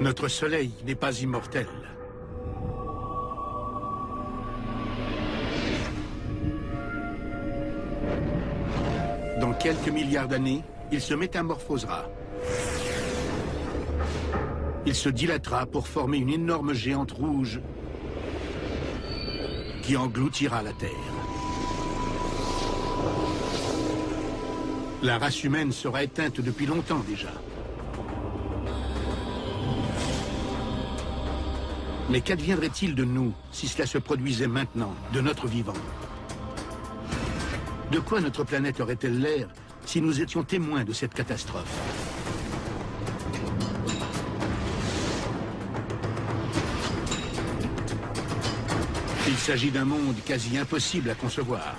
Notre Soleil n'est pas immortel. Dans quelques milliards d'années, il se métamorphosera. Il se dilatera pour former une énorme géante rouge qui engloutira la Terre. La race humaine sera éteinte depuis longtemps déjà. Mais qu'adviendrait-il de nous si cela se produisait maintenant, de notre vivant? De quoi notre planète aurait-elle l'air si nous étions témoins de cette catastrophe? Il s'agit d'un monde quasi impossible à concevoir.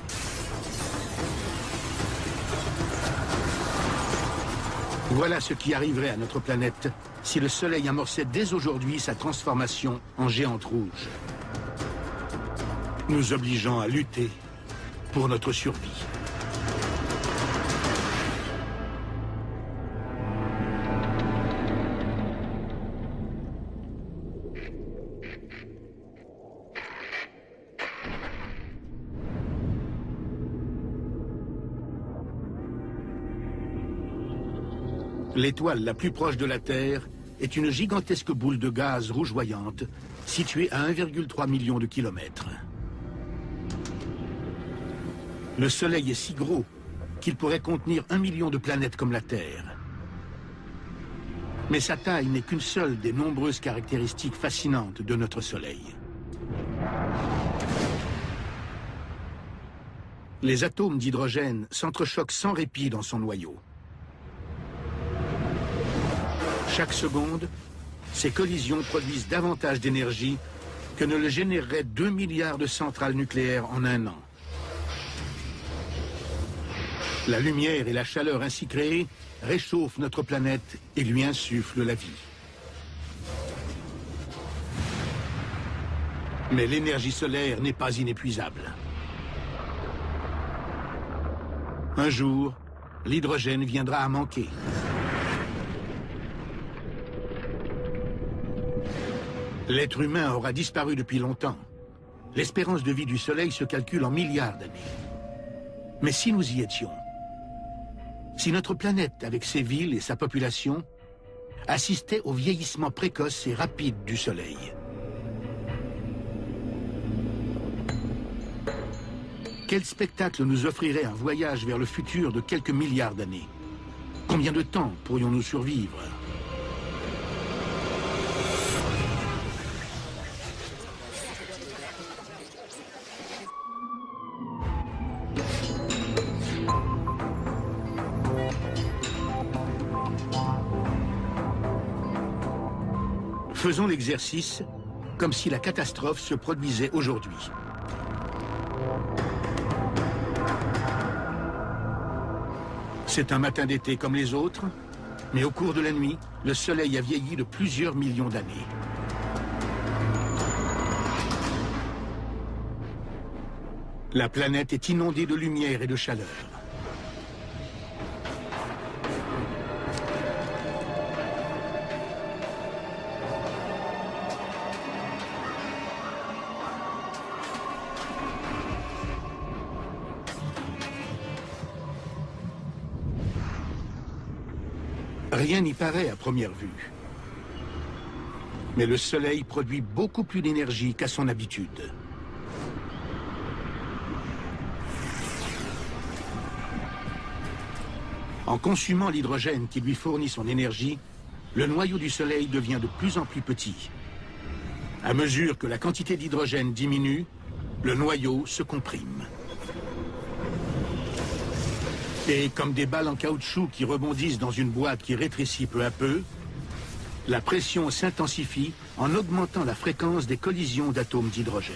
Voilà ce qui arriverait à notre planète si le Soleil amorçait dès aujourd'hui sa transformation en géante rouge, nous obligeant à lutter pour notre survie. L'étoile la plus proche de la Terre est une gigantesque boule de gaz rougeoyante située à 1,3 million de kilomètres. Le Soleil est si gros qu'il pourrait contenir 1 million de planètes comme la Terre. Mais sa taille n'est qu'une seule des nombreuses caractéristiques fascinantes de notre Soleil. Les atomes d'hydrogène s'entrechoquent sans répit dans son noyau. Chaque seconde, ces collisions produisent davantage d'énergie que ne le généreraient 2 milliards de centrales nucléaires en un an. La lumière et la chaleur ainsi créées réchauffent notre planète et lui insufflent la vie. Mais l'énergie solaire n'est pas inépuisable. Un jour, l'hydrogène viendra à manquer. L'être humain aura disparu depuis longtemps. L'espérance de vie du Soleil se calcule en milliards d'années. Mais si nous y étions, si notre planète, avec ses villes et sa population, assistait au vieillissement précoce et rapide du Soleil, quel spectacle nous offrirait un voyage vers le futur de quelques milliards d'années? Combien de temps pourrions-nous survivre? Faisons l'exercice comme si la catastrophe se produisait aujourd'hui. C'est un matin d'été comme les autres, mais au cours de la nuit, le Soleil a vieilli de plusieurs millions d'années. La planète est inondée de lumière et de chaleur. Rien n'y paraît à première vue. Mais le Soleil produit beaucoup plus d'énergie qu'à son habitude. En consumant l'hydrogène qui lui fournit son énergie, le noyau du Soleil devient de plus en plus petit. À mesure que la quantité d'hydrogène diminue, le noyau se comprime. Et comme des balles en caoutchouc qui rebondissent dans une boîte qui rétrécit peu à peu, la pression s'intensifie en augmentant la fréquence des collisions d'atomes d'hydrogène.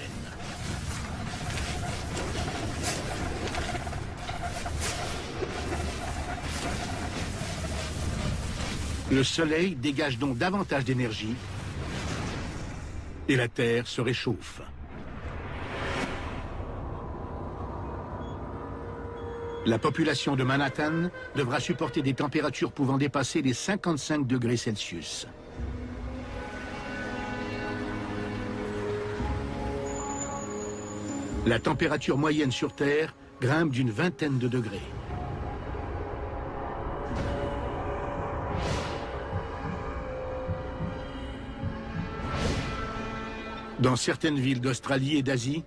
Le Soleil dégage donc davantage d'énergie et la Terre se réchauffe. La population de Manhattan devra supporter des températures pouvant dépasser les 55 degrés Celsius. La température moyenne sur Terre grimpe d'une vingtaine de degrés. Dans certaines villes d'Australie et d'Asie,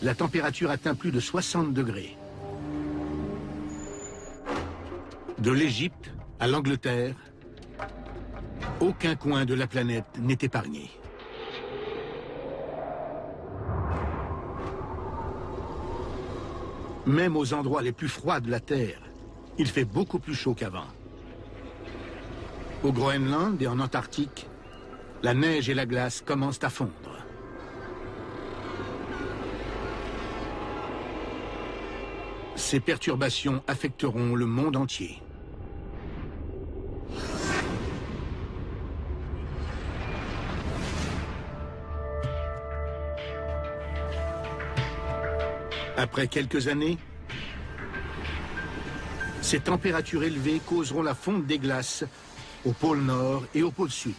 la température atteint plus de 60 degrés. De l'Égypte à l'Angleterre, aucun coin de la planète n'est épargné. Même aux endroits les plus froids de la Terre, il fait beaucoup plus chaud qu'avant. Au Groenland et en Antarctique, la neige et la glace commencent à fondre. Ces perturbations affecteront le monde entier. Après quelques années, ces températures élevées causeront la fonte des glaces au pôle Nord et au pôle Sud.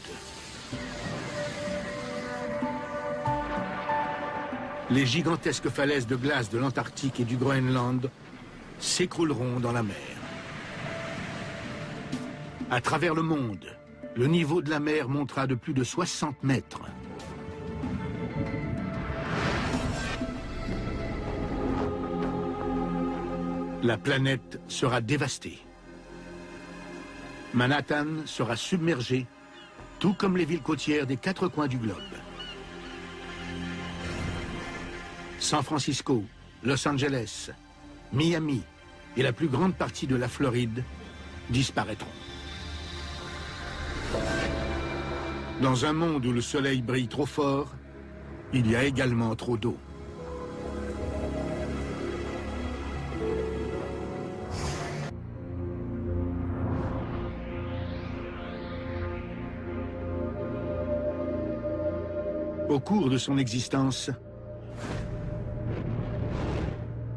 Les gigantesques falaises de glace de l'Antarctique et du Groenland s'écrouleront dans la mer. À travers le monde, le niveau de la mer montera de plus de 60 mètres. La planète sera dévastée. Manhattan sera submergée, tout comme les villes côtières des 4 coins du globe. San Francisco, Los Angeles, Miami et la plus grande partie de la Floride disparaîtront. Dans un monde où le soleil brille trop fort, il y a également trop d'eau. Au cours de son existence,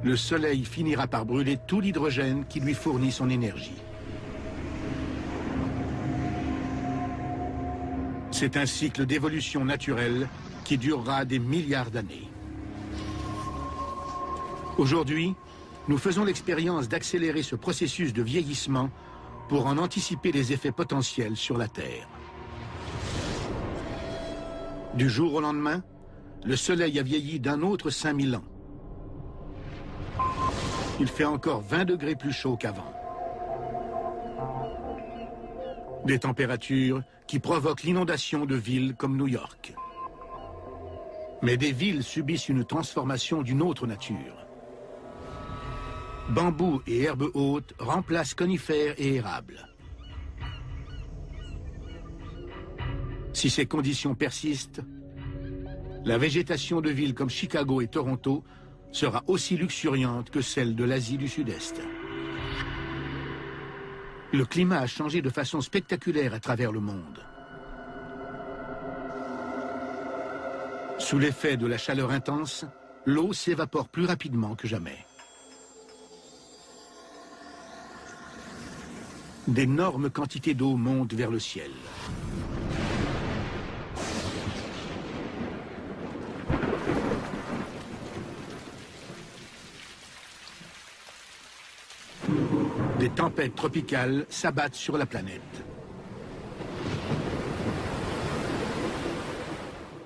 le Soleil finira par brûler tout l'hydrogène qui lui fournit son énergie. C'est un cycle d'évolution naturelle qui durera des milliards d'années. Aujourd'hui, nous faisons l'expérience d'accélérer ce processus de vieillissement pour en anticiper les effets potentiels sur la Terre. Du jour au lendemain, le Soleil a vieilli d'un autre 5000 ans. Il fait encore 20 degrés plus chaud qu'avant. Des températures qui provoquent l'inondation de villes comme New York. Mais des villes subissent une transformation d'une autre nature. Bambous et herbes hautes remplacent conifères et érables. Si ces conditions persistent, la végétation de villes comme Chicago et Toronto sera aussi luxuriante que celle de l'Asie du Sud-Est. Le climat a changé de façon spectaculaire à travers le monde. Sous l'effet de la chaleur intense, l'eau s'évapore plus rapidement que jamais. D'énormes quantités d'eau montent vers le ciel. Des tempêtes tropicales s'abattent sur la planète.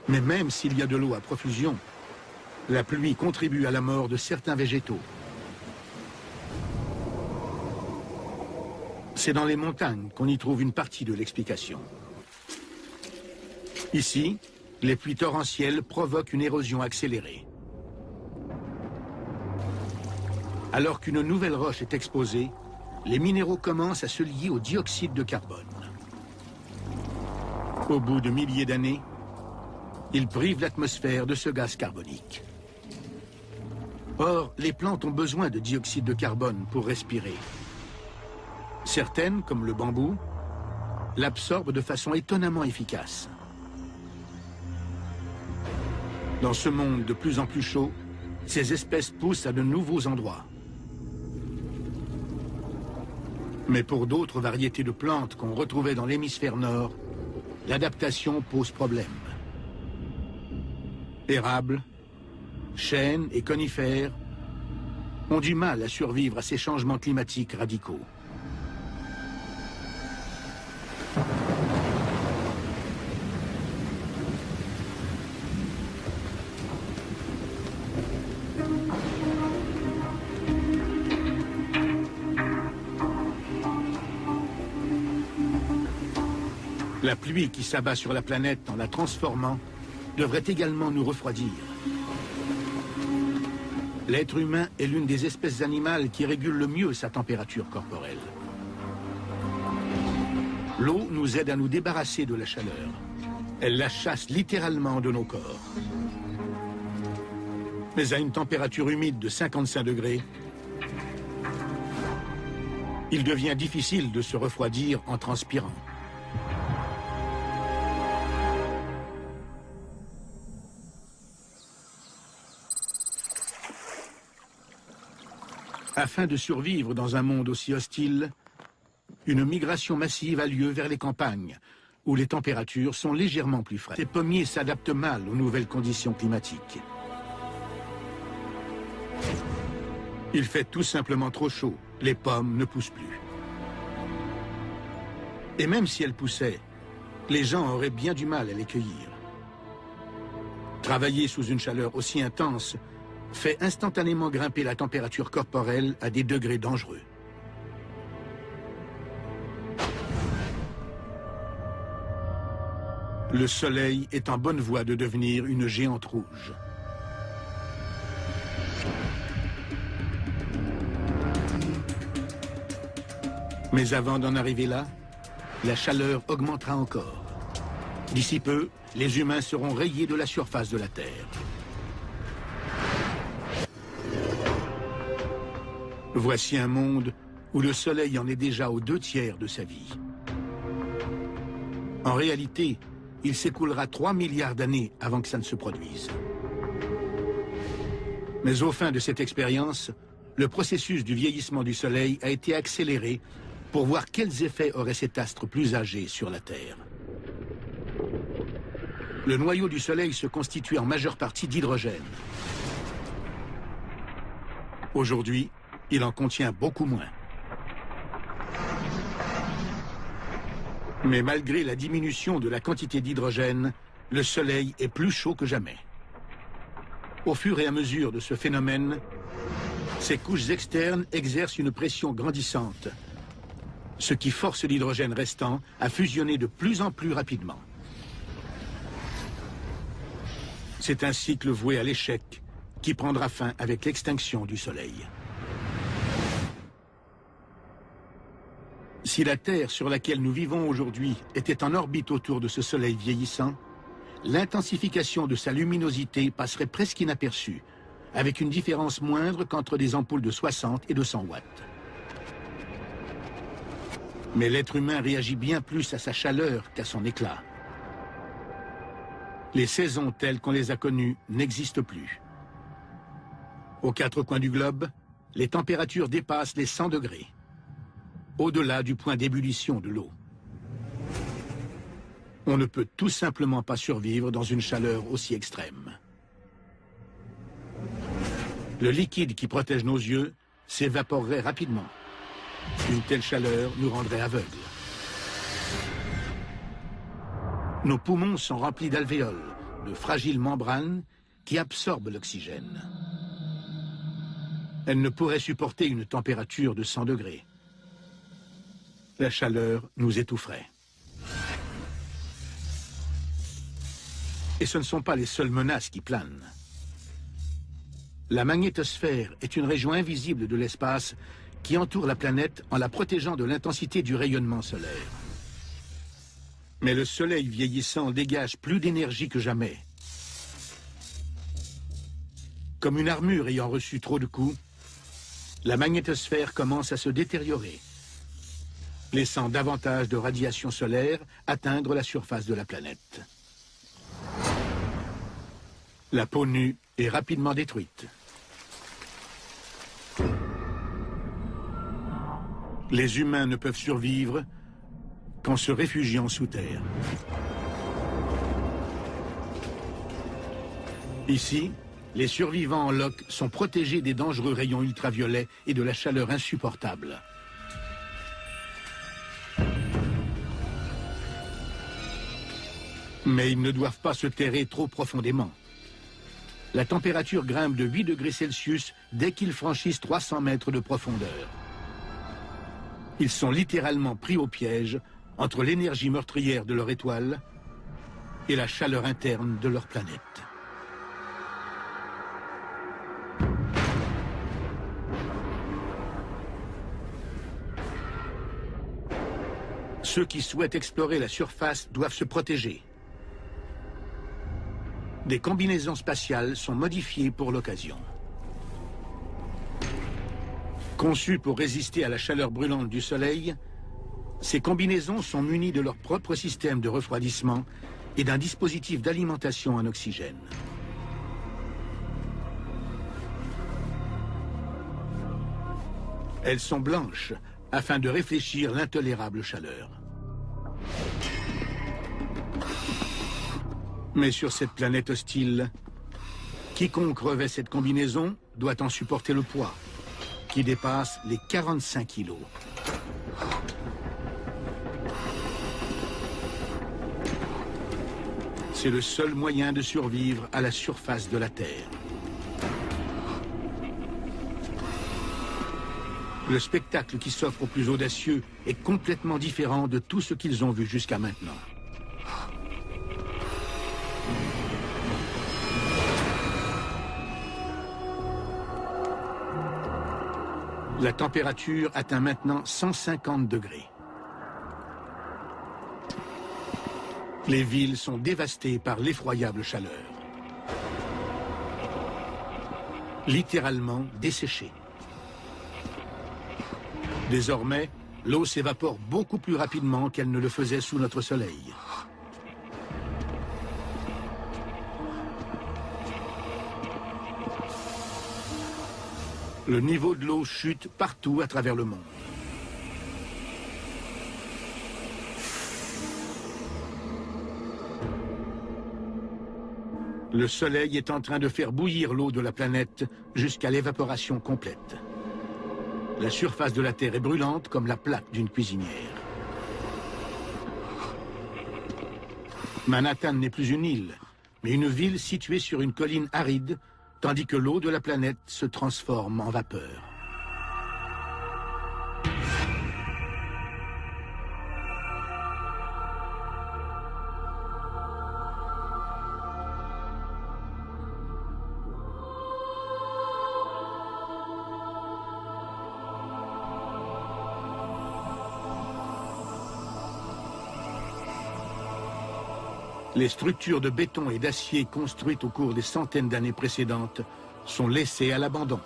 Mais même s'il y a de l'eau à profusion, la pluie contribue à la mort de certains végétaux. C'est dans les montagnes qu'on y trouve une partie de l'explication. Ici, les pluies torrentielles provoquent une érosion accélérée. Alors qu'une nouvelle roche est exposée, les minéraux commencent à se lier au dioxyde de carbone. Au bout de milliers d'années, ils privent l'atmosphère de ce gaz carbonique. Or, les plantes ont besoin de dioxyde de carbone pour respirer. Certaines, comme le bambou, l'absorbent de façon étonnamment efficace. Dans ce monde de plus en plus chaud, ces espèces poussent à de nouveaux endroits. Mais pour d'autres variétés de plantes qu'on retrouvait dans l'hémisphère nord, l'adaptation pose problème. Érables, chênes et conifères ont du mal à survivre à ces changements climatiques radicaux. La pluie qui s'abat sur la planète en la transformant devrait également nous refroidir. L'être humain est l'une des espèces animales qui régule le mieux sa température corporelle. L'eau nous aide à nous débarrasser de la chaleur. Elle la chasse littéralement de nos corps. Mais à une température humide de 55 degrés, il devient difficile de se refroidir en transpirant. Afin de survivre dans un monde aussi hostile, une migration massive a lieu vers les campagnes, où les températures sont légèrement plus fraîches. Ces pommiers s'adaptent mal aux nouvelles conditions climatiques. Il fait tout simplement trop chaud, les pommes ne poussent plus. Et même si elles poussaient, les gens auraient bien du mal à les cueillir. Travailler sous une chaleur aussi intense fait instantanément grimper la température corporelle à des degrés dangereux. Le Soleil est en bonne voie de devenir une géante rouge. Mais avant d'en arriver là, la chaleur augmentera encore. D'ici peu, les humains seront rayés de la surface de la Terre. Voici un monde où le Soleil en est déjà aux 2/3 de sa vie. En réalité, il s'écoulera 3 milliards d'années avant que ça ne se produise. Mais au fin de cette expérience, le processus du vieillissement du Soleil a été accéléré pour voir quels effets aurait cet astre plus âgé sur la Terre. Le noyau du Soleil se constitue en majeure partie d'hydrogène. Aujourd'hui, il en contient beaucoup moins. Mais malgré la diminution de la quantité d'hydrogène, le Soleil est plus chaud que jamais. Au fur et à mesure de ce phénomène, ces couches externes exercent une pression grandissante, ce qui force l'hydrogène restant à fusionner de plus en plus rapidement. C'est un cycle voué à l'échec qui prendra fin avec l'extinction du Soleil. Si la Terre sur laquelle nous vivons aujourd'hui était en orbite autour de ce Soleil vieillissant, l'intensification de sa luminosité passerait presque inaperçue, avec une différence moindre qu'entre des ampoules de 60 et de 100 watts. Mais l'être humain réagit bien plus à sa chaleur qu'à son éclat. Les saisons telles qu'on les a connues n'existent plus. Aux 4 coins du globe, les températures dépassent les 100 degrés. Au-delà du point d'ébullition de l'eau. On ne peut tout simplement pas survivre dans une chaleur aussi extrême. Le liquide qui protège nos yeux s'évaporerait rapidement. Une telle chaleur nous rendrait aveugles. Nos poumons sont remplis d'alvéoles, de fragiles membranes qui absorbent l'oxygène. Elles ne pourraient supporter une température de 100 degrés. La chaleur nous étoufferait. Et ce ne sont pas les seules menaces qui planent. La magnétosphère est une région invisible de l'espace qui entoure la planète en la protégeant de l'intensité du rayonnement solaire. Mais le Soleil vieillissant dégage plus d'énergie que jamais. Comme une armure ayant reçu trop de coups, la magnétosphère commence à se détériorer, laissant davantage de radiation solaire atteindre la surface de la planète. La peau nue est rapidement détruite. Les humains ne peuvent survivre qu'en se réfugiant sous terre. Ici, Les survivants en loques sont protégés des dangereux rayons ultraviolets et de la chaleur insupportable. Mais ils ne doivent pas se terrer trop profondément. La température grimpe de 8 degrés Celsius dès qu'ils franchissent 300 mètres de profondeur. Ils sont littéralement pris au piège entre l'énergie meurtrière de leur étoile et la chaleur interne de leur planète. Ceux qui souhaitent explorer la surface doivent se protéger. Des combinaisons spatiales sont modifiées pour l'occasion. Conçues pour résister à la chaleur brûlante du Soleil, ces combinaisons sont munies de leur propre système de refroidissement et d'un dispositif d'alimentation en oxygène. Elles sont blanches afin de réfléchir l'intolérable chaleur. Mais sur cette planète hostile, quiconque revêt cette combinaison doit en supporter le poids, qui dépasse les 45 kilos. C'est le seul moyen de survivre à la surface de la Terre. Le spectacle qui s'offre aux plus audacieux est complètement différent de tout ce qu'ils ont vu jusqu'à maintenant. La température atteint maintenant 150 degrés. Les villes sont dévastées par l'effroyable chaleur. Littéralement desséchées. Désormais, l'eau s'évapore beaucoup plus rapidement qu'elle ne le faisait sous notre soleil. Le niveau de l'eau chute partout à travers le monde. Le Soleil est en train de faire bouillir l'eau de la planète jusqu'à l'évaporation complète. La surface de la Terre est brûlante comme la plaque d'une cuisinière. Manhattan n'est plus une île, mais une ville située sur une colline aride, tandis que l'eau de la planète se transforme en vapeur. Les structures de béton et d'acier construites au cours des centaines d'années précédentes sont laissées à l'abandon.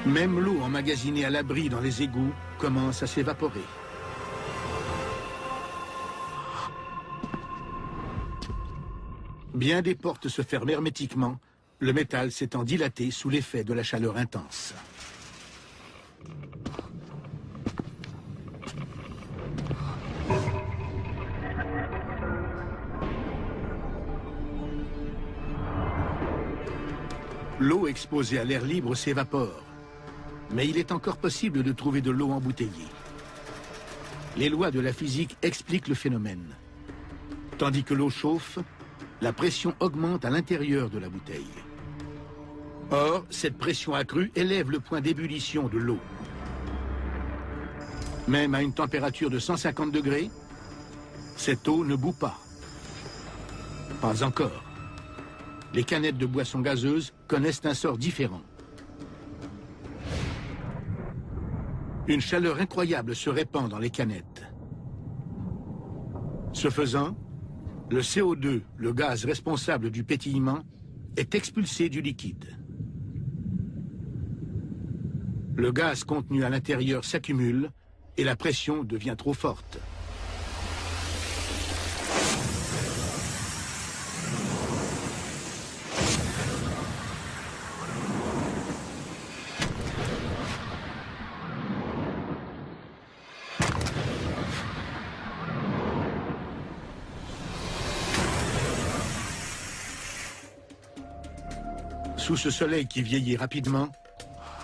Même l'eau emmagasinée à l'abri dans les égouts commence à s'évaporer. Bien des portes se ferment hermétiquement, le métal s'étant dilaté sous l'effet de la chaleur intense. L'eau exposée à l'air libre s'évapore, mais il est encore possible de trouver de l'eau embouteillée. Les lois de la physique expliquent le phénomène. Tandis que l'eau chauffe, la pression augmente à l'intérieur de la bouteille. Or, cette pression accrue élève le point d'ébullition de l'eau. Même à une température de 150 degrés, cette eau ne bout pas. Pas encore. Les canettes de boissons gazeuses connaissent un sort différent. Une chaleur incroyable se répand dans les canettes. Ce faisant, le CO2, le gaz responsable du pétillement, est expulsé du liquide. Le gaz contenu à l'intérieur s'accumule et la pression devient trop forte. Sous ce soleil qui vieillit rapidement,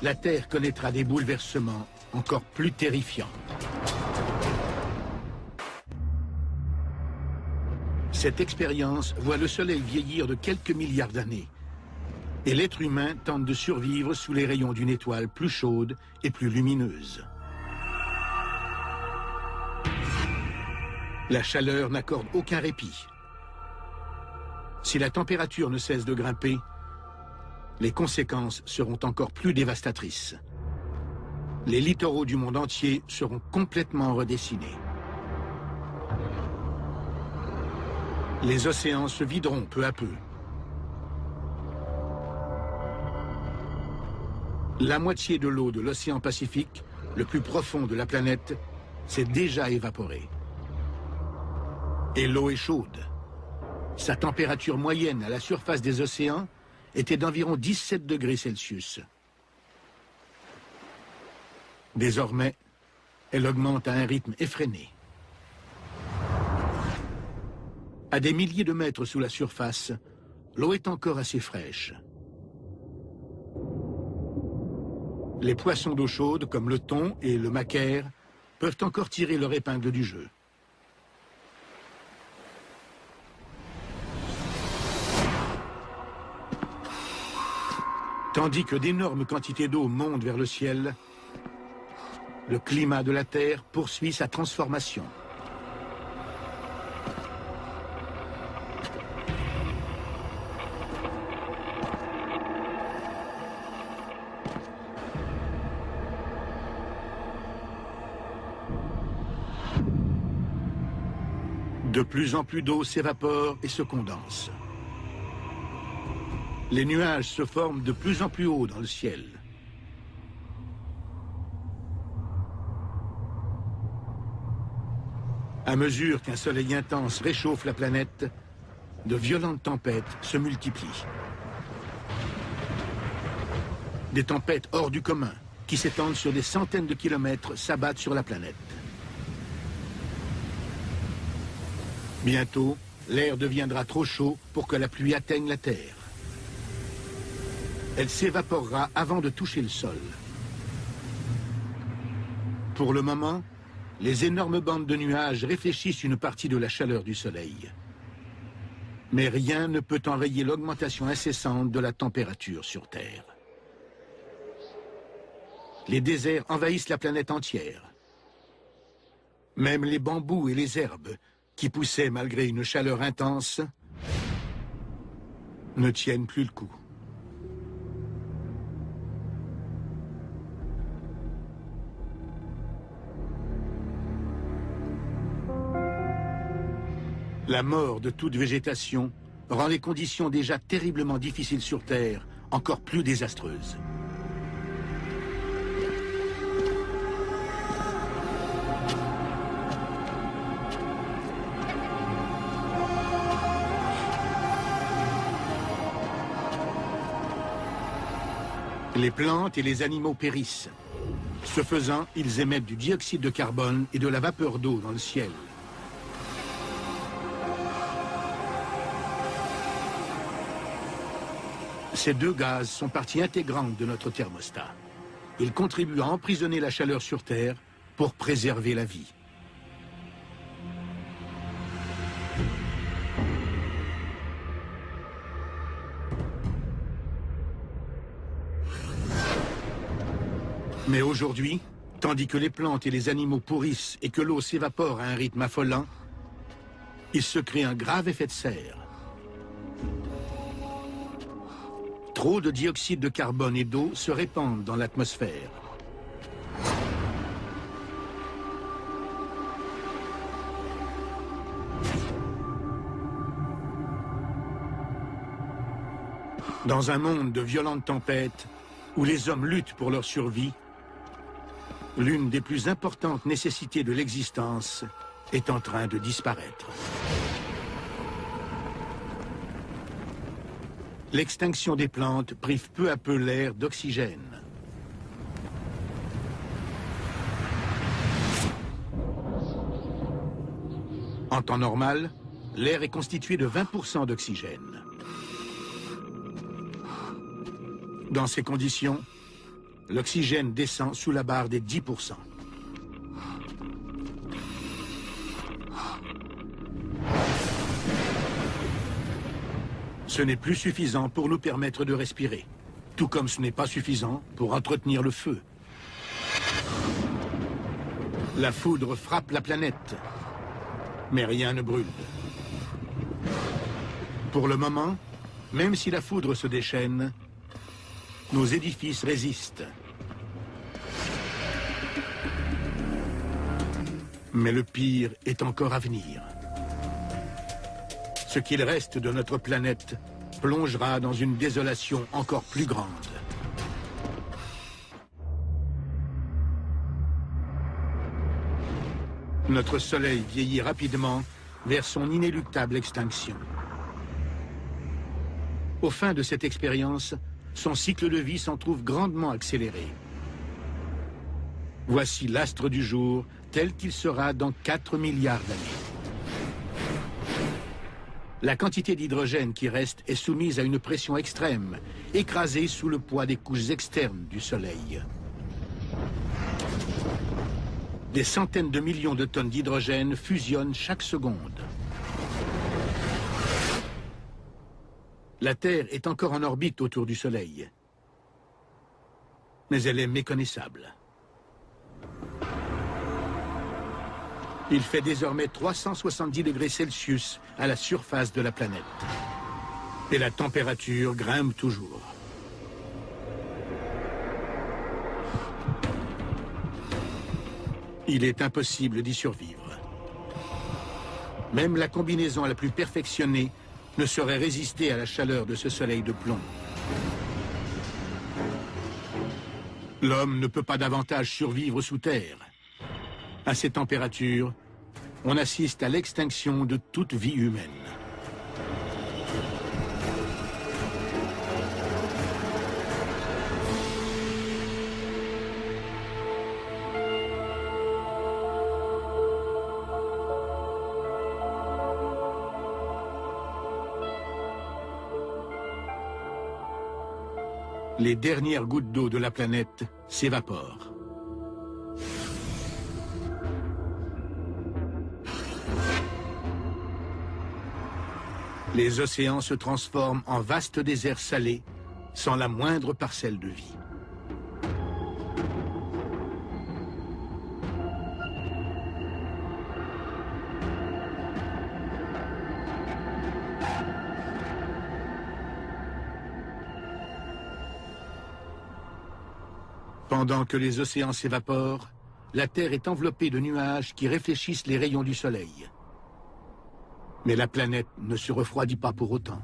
la Terre connaîtra des bouleversements encore plus terrifiants. Cette expérience voit le soleil vieillir de quelques milliards d'années. Et l'être humain tente de survivre sous les rayons d'une étoile plus chaude et plus lumineuse. La chaleur n'accorde aucun répit. Si la température ne cesse de grimper, les conséquences seront encore plus dévastatrices. Les littoraux du monde entier seront complètement redessinés. Les océans se videront peu à peu. La moitié de l'eau de l'océan Pacifique, le plus profond de la planète, s'est déjà évaporée. Et l'eau est chaude. Sa température moyenne à la surface des océans était d'environ 17 degrés Celsius. Désormais, elle augmente à un rythme effréné. À des milliers de mètres sous la surface, l'eau est encore assez fraîche. Les poissons d'eau chaude, comme le thon et le macaire, peuvent encore tirer leur épingle du jeu. Tandis que d'énormes quantités d'eau montent vers le ciel, le climat de la Terre poursuit sa transformation. De plus en plus d'eau s'évapore et se condense. Les nuages se forment de plus en plus haut dans le ciel. À mesure qu'un soleil intense réchauffe la planète, de violentes tempêtes se multiplient. Des tempêtes hors du commun, qui s'étendent sur des centaines de kilomètres, s'abattent sur la planète. Bientôt, l'air deviendra trop chaud pour que la pluie atteigne la Terre. Elle s'évaporera avant de toucher le sol. Pour le moment, les énormes bandes de nuages réfléchissent une partie de la chaleur du soleil. Mais rien ne peut enrayer l'augmentation incessante de la température sur Terre. Les déserts envahissent la planète entière. Même les bambous et les herbes, qui poussaient malgré une chaleur intense, ne tiennent plus le coup. La mort de toute végétation rend les conditions déjà terriblement difficiles sur Terre encore plus désastreuses. Les plantes et les animaux périssent. Ce faisant, ils émettent du dioxyde de carbone et de la vapeur d'eau dans le ciel. Ces deux gaz sont partie intégrante de notre thermostat. Ils contribuent à emprisonner la chaleur sur Terre pour préserver la vie. Mais aujourd'hui, tandis que les plantes et les animaux pourrissent et que l'eau s'évapore à un rythme affolant, il se crée un grave effet de serre. Trop de dioxyde de carbone et d'eau se répandent dans l'atmosphère. Dans un monde de violentes tempêtes, où les hommes luttent pour leur survie, l'une des plus importantes nécessités de l'existence est en train de disparaître. L'extinction des plantes prive peu à peu l'air d'oxygène. En temps normal, l'air est constitué de 20% d'oxygène. Dans ces conditions, l'oxygène descend sous la barre des 10%. Ce n'est plus suffisant pour nous permettre de respirer, tout comme ce n'est pas suffisant pour entretenir le feu. La foudre frappe la planète, mais rien ne brûle. Pour le moment, même si la foudre se déchaîne, nos édifices résistent. Mais le pire est encore à venir. Ce qu'il reste de notre planète plongera dans une désolation encore plus grande. Notre Soleil vieillit rapidement vers son inéluctable extinction. Au fin de cette expérience, son cycle de vie s'en trouve grandement accéléré. Voici l'astre du jour tel qu'il sera dans 4 milliards d'années. La quantité d'hydrogène qui reste est soumise à une pression extrême, écrasée sous le poids des couches externes du Soleil. Des centaines de millions de tonnes d'hydrogène fusionnent chaque seconde. La Terre est encore en orbite autour du Soleil, mais elle est méconnaissable. Il fait désormais 370 degrés Celsius à la surface de la planète. Et la température grimpe toujours. Il est impossible d'y survivre. Même la combinaison la plus perfectionnée ne saurait résister à la chaleur de ce soleil de plomb. L'homme ne peut pas davantage survivre sous terre. À ces températures, on assiste à l'extinction de toute vie humaine. Les dernières gouttes d'eau de la planète s'évaporent. Les océans se transforment en vastes déserts salés, sans la moindre parcelle de vie. Pendant que les océans s'évaporent, la Terre est enveloppée de nuages qui réfléchissent les rayons du Soleil. Mais la planète ne se refroidit pas pour autant.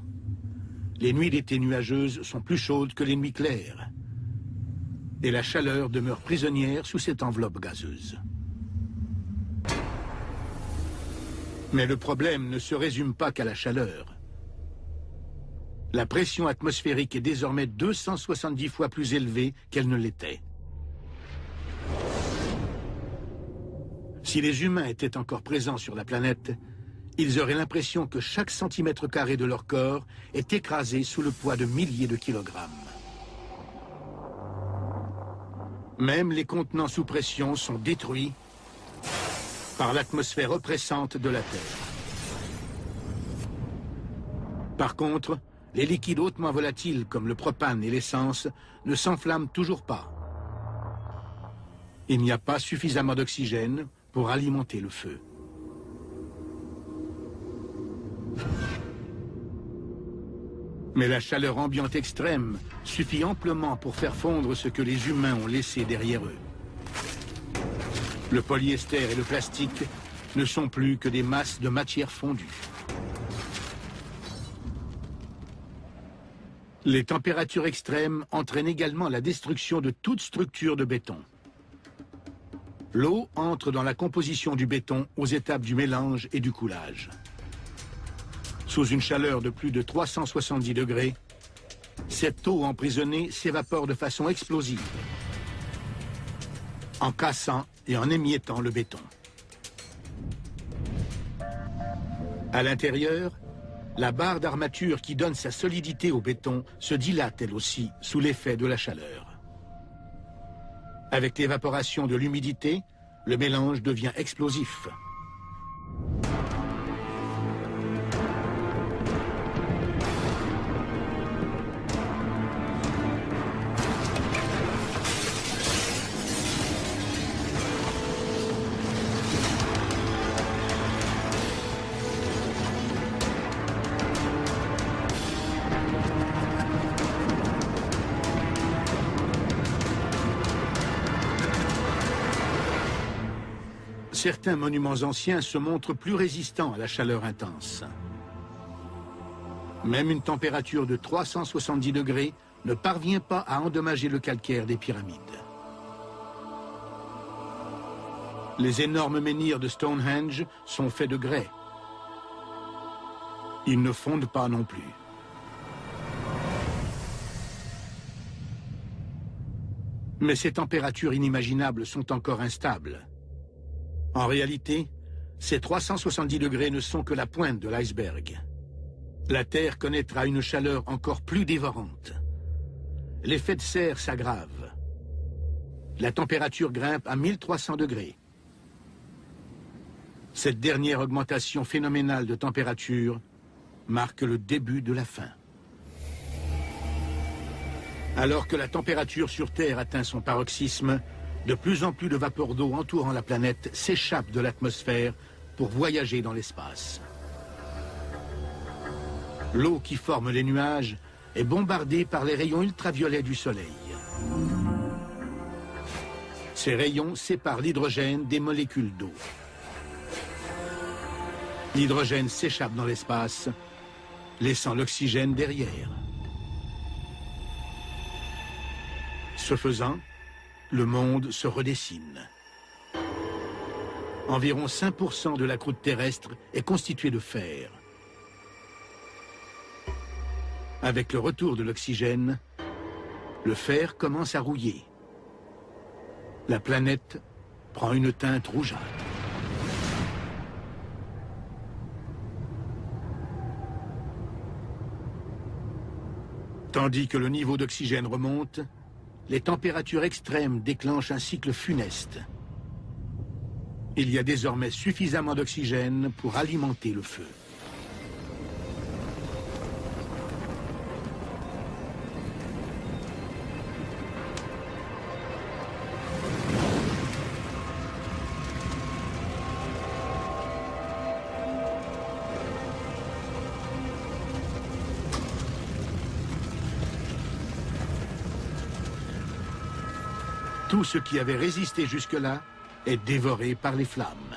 Les nuits d'été nuageuses sont plus chaudes que les nuits claires. Et la chaleur demeure prisonnière sous cette enveloppe gazeuse. Mais le problème ne se résume pas qu'à la chaleur. La pression atmosphérique est désormais 270 fois plus élevée qu'elle ne l'était. Si les humains étaient encore présents sur la planète, ils auraient l'impression que chaque centimètre carré de leur corps est écrasé sous le poids de milliers de kilogrammes. Même les contenants sous pression sont détruits par l'atmosphère oppressante de la Terre. Par contre, les liquides hautement volatiles comme le propane et l'essence ne s'enflamment toujours pas. Il n'y a pas suffisamment d'oxygène pour alimenter le feu. Mais la chaleur ambiante extrême suffit amplement pour faire fondre ce que les humains ont laissé derrière eux. Le polyester et le plastique ne sont plus que des masses de matière fondue. Les températures extrêmes entraînent également la destruction de toute structure de béton. L'eau entre dans la composition du béton aux étapes du mélange et du coulage. Sous une chaleur de plus de 370 degrés, cette eau emprisonnée s'évapore de façon explosive, en cassant et en émiettant le béton. À l'intérieur, La barre d'armature qui donne sa solidité au béton se dilate elle aussi sous l'effet de la chaleur. Avec l'évaporation de l'humidité, le mélange devient explosif. Certains monuments anciens se montrent plus résistants à la chaleur intense. Même une température de 370 degrés ne parvient pas à endommager le calcaire des pyramides. Les énormes menhirs de Stonehenge sont faits de grès. Ils ne fondent pas non plus. Mais ces températures inimaginables sont encore instables. En réalité, ces 370 degrés ne sont que la pointe de l'iceberg. La Terre connaîtra une chaleur encore plus dévorante. L'effet de serre s'aggrave. La température grimpe à 1300 degrés. Cette dernière augmentation phénoménale de température marque le début de la fin. Alors que la température sur Terre atteint son paroxysme, de plus en plus de vapeur d'eau entourant la planète s'échappe de l'atmosphère pour voyager dans l'espace. L'eau qui forme les nuages est bombardée par les rayons ultraviolets du Soleil. Ces rayons séparent l'hydrogène des molécules d'eau. L'hydrogène s'échappe dans l'espace, laissant l'oxygène derrière. Ce faisant, le monde se redessine. Environ 5% de la croûte terrestre est constituée de fer. Avec le retour de l'oxygène, le fer commence à rouiller. La planète prend une teinte rougeâtre. Tandis que le niveau d'oxygène remonte, les températures extrêmes déclenchent un cycle funeste. Il y a désormais suffisamment d'oxygène pour alimenter le feu. Tout ce qui avait résisté jusque-là est dévoré par les flammes.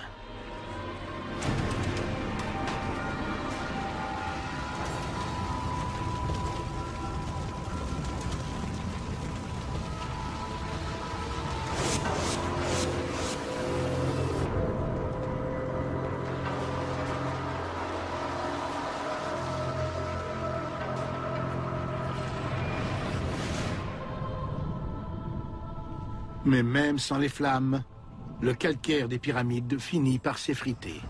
Mais même sans les flammes, le calcaire des pyramides finit par s'effriter.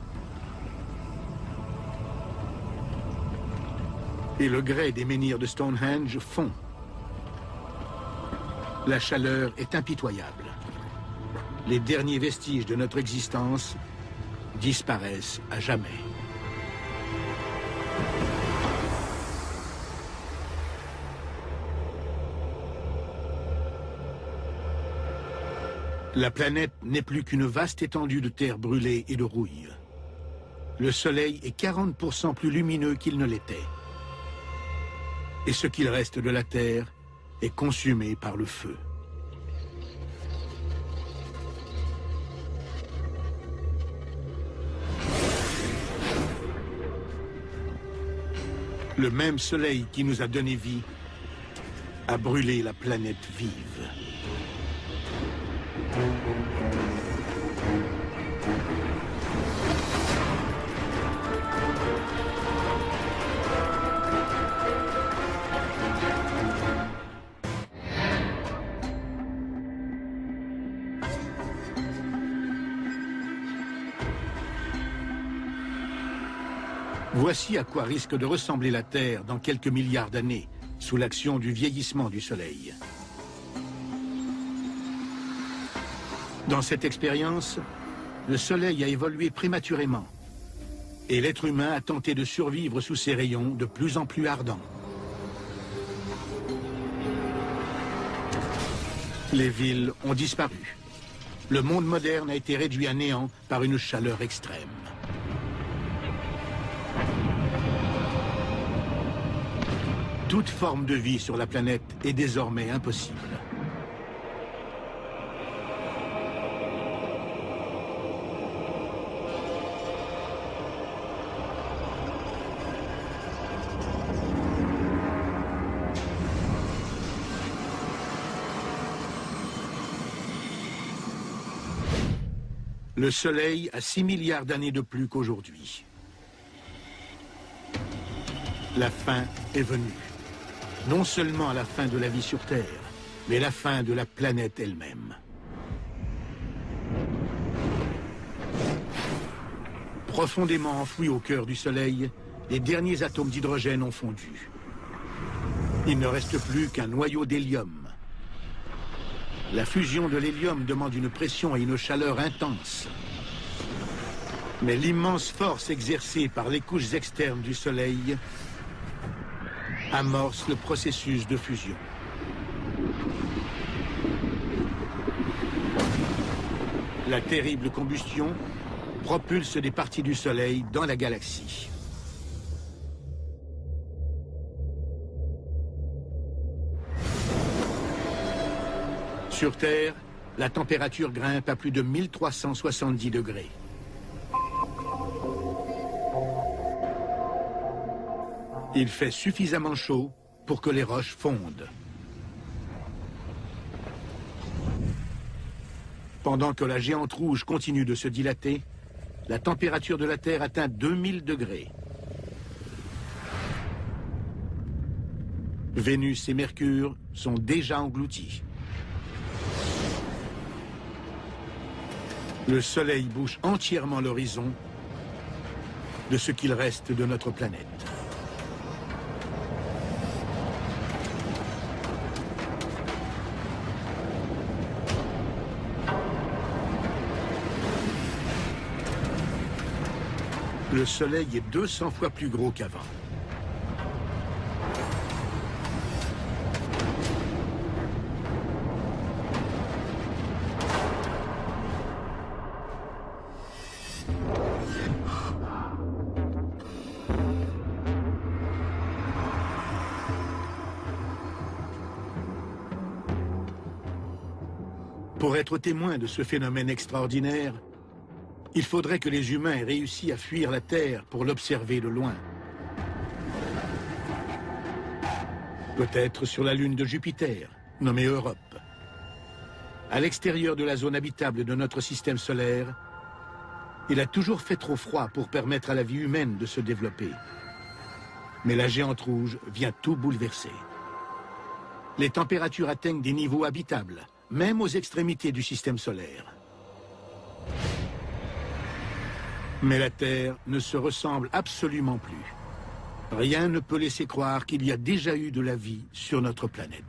Et le grès des menhirs de Stonehenge fond. La chaleur est impitoyable. Les derniers vestiges de notre existence disparaissent à jamais. La planète n'est plus qu'une vaste étendue de terre brûlée et de rouille. Le Soleil est 40% plus lumineux qu'il ne l'était. Et ce qu'il reste de la Terre est consumé par le feu. Le même Soleil qui nous a donné vie a brûlé la planète vive. Voici à quoi risque de ressembler la Terre dans quelques milliards d'années, sous l'action du vieillissement du Soleil. Dans cette expérience, le Soleil a évolué prématurément, et l'être humain a tenté de survivre sous ses rayons de plus en plus ardents. Les villes ont disparu. Le monde moderne a été réduit à néant par une chaleur extrême. Toute forme de vie sur la planète est désormais impossible. Le Soleil a 6 milliards d'années de plus qu'aujourd'hui. La fin est venue. Non seulement la fin de la vie sur Terre, mais la fin de la planète elle-même. Profondément enfouis au cœur du Soleil, les derniers atomes d'hydrogène ont fondu. Il ne reste plus qu'un noyau d'hélium. La fusion de l'hélium demande une pression et une chaleur intenses. Mais l'immense force exercée par les couches externes du Soleil amorce le processus de fusion. La terrible combustion propulse des parties du Soleil dans la galaxie. Sur Terre, la température grimpe à plus de 1370 degrés. Il fait suffisamment chaud pour que les roches fondent. Pendant que la géante rouge continue de se dilater, la température de la Terre atteint 2000 degrés. Vénus et Mercure sont déjà engloutis. Le Soleil bouche entièrement l'horizon de ce qu'il reste de notre planète. Le Soleil est 200 fois plus gros qu'avant. Pour être témoin de ce phénomène extraordinaire, il faudrait que les humains aient réussi à fuir la Terre pour l'observer de loin. Peut-être sur la lune de Jupiter, nommée Europe. À l'extérieur de la zone habitable de notre système solaire, il a toujours fait trop froid pour permettre à la vie humaine de se développer. Mais la géante rouge vient tout bouleverser. Les températures atteignent des niveaux habitables, même aux extrémités du système solaire. Mais la Terre ne se ressemble absolument plus. Rien ne peut laisser croire qu'il y a déjà eu de la vie sur notre planète.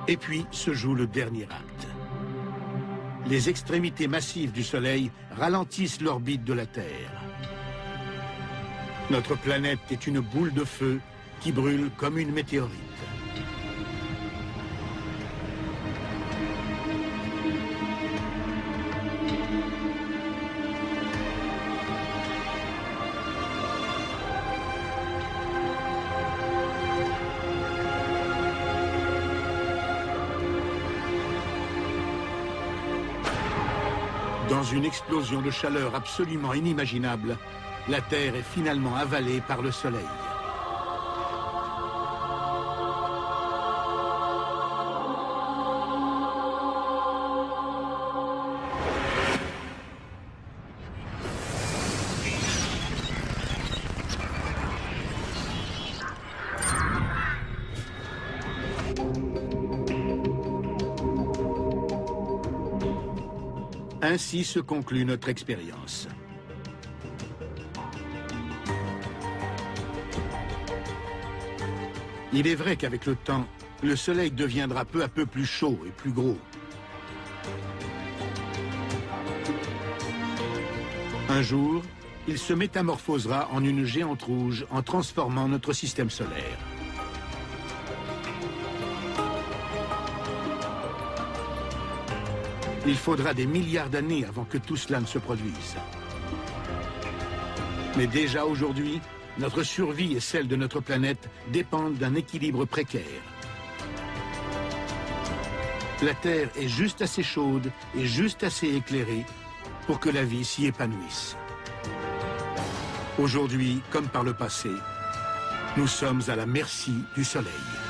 Et puis se joue le dernier acte. Les extrémités massives du Soleil ralentissent l'orbite de la Terre. Notre planète est une boule de feu qui brûle comme une météorite. Dans une explosion de chaleur absolument inimaginable, la Terre est finalement avalée par le Soleil. Ainsi se conclut notre expérience. Il est vrai qu'avec le temps, le Soleil deviendra peu à peu plus chaud et plus gros. Un jour, il se métamorphosera en une géante rouge en transformant notre système solaire. Il faudra des milliards d'années avant que tout cela ne se produise. Mais déjà aujourd'hui, notre survie et celle de notre planète dépendent d'un équilibre précaire. La Terre est juste assez chaude et juste assez éclairée pour que la vie s'y épanouisse. Aujourd'hui, comme par le passé, nous sommes à la merci du Soleil.